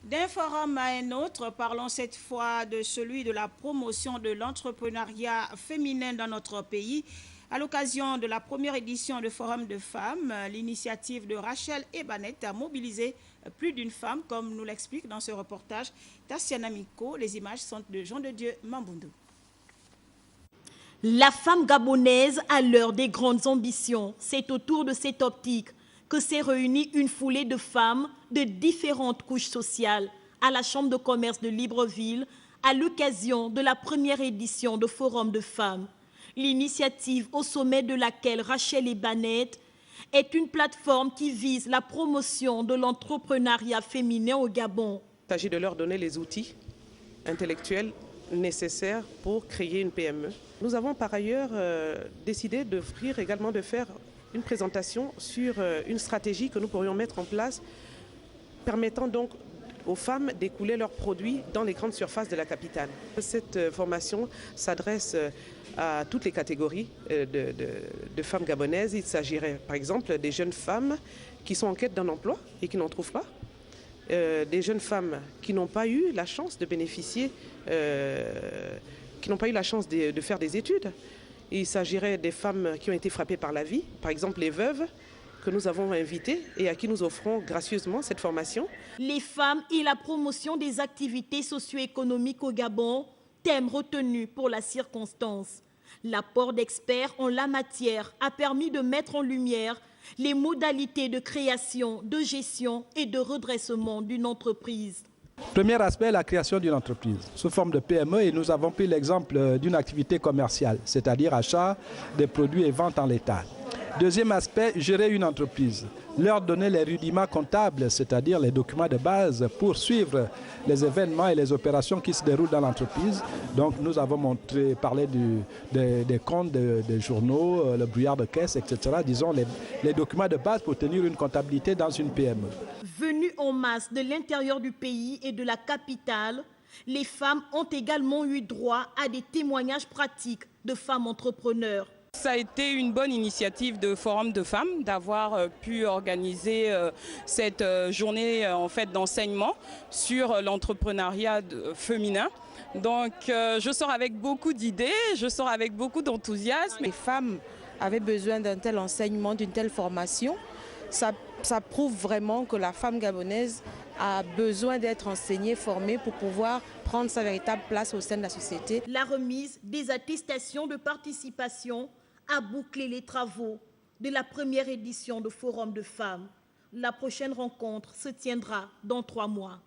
D'un forum à un autre, parlons cette fois de celui de la promotion de l'entrepreneuriat féminin dans notre pays. À l'occasion de la première édition du Forum de femmes, l'initiative de Rachel Ebanet a mobilisé plus d'une femme, comme nous l'explique dans ce reportage Tassiana Miko. Les images sont de Jean de Dieu Mambundu. La femme gabonaise à l'heure des grandes ambitions, c'est autour de cette optique que s'est réunie une foulée de femmes de différentes couches sociales à la Chambre de commerce de Libreville à l'occasion de la première édition de Forum de femmes. L'initiative au sommet de laquelle Rachel Ebanet est une plateforme qui vise la promotion de l'entrepreneuriat féminin au Gabon. Il s'agit de leur donner les outils intellectuels nécessaires pour créer une PME. Nous avons par ailleurs décidé de faire une présentation sur une stratégie que nous pourrions mettre en place permettant donc aux femmes d'écouler leurs produits dans les grandes surfaces de la capitale. Cette formation s'adresse à toutes les catégories de femmes gabonaises. Il s'agirait par exemple des jeunes femmes qui sont en quête d'un emploi et qui n'en trouvent pas, des jeunes femmes qui n'ont pas eu la chance de bénéficier, qui n'ont pas eu la chance de faire des études. Il s'agirait des femmes qui ont été frappées par la vie, par exemple les veuves, que nous avons invitées et à qui nous offrons gracieusement cette formation. Les femmes et la promotion des activités socio-économiques au Gabon, thème retenu pour la circonstance. L'apport d'experts en la matière a permis de mettre en lumière les modalités de création, de gestion et de redressement d'une entreprise. Premier aspect, la création d'une entreprise sous forme de PME, et nous avons pris l'exemple d'une activité commerciale, c'est-à-dire achat des produits et vente en l'état. Deuxième aspect, gérer une entreprise, leur donner les rudiments comptables, c'est-à-dire les documents de base pour suivre les événements et les opérations qui se déroulent dans l'entreprise. Donc nous avons parlé des comptes des journaux, le brouillard de caisse, etc. Disons les documents de base pour tenir une comptabilité dans une PME. Venues en masse de l'intérieur du pays et de la capitale, les femmes ont également eu droit à des témoignages pratiques de femmes entrepreneurs. Ça a été une bonne initiative de Forum de femmes d'avoir pu organiser cette journée d'enseignement sur l'entrepreneuriat féminin. Donc je sors avec beaucoup d'idées, je sors avec beaucoup d'enthousiasme. Les femmes avaient besoin d'un tel enseignement, d'une telle formation. Ça prouve vraiment que la femme gabonaise a besoin d'être enseignée, formée pour pouvoir prendre sa véritable place au sein de la société. La remise des attestations de participation a bouclé les travaux de la première édition de Forum de femmes. La prochaine rencontre se tiendra dans 3 mois.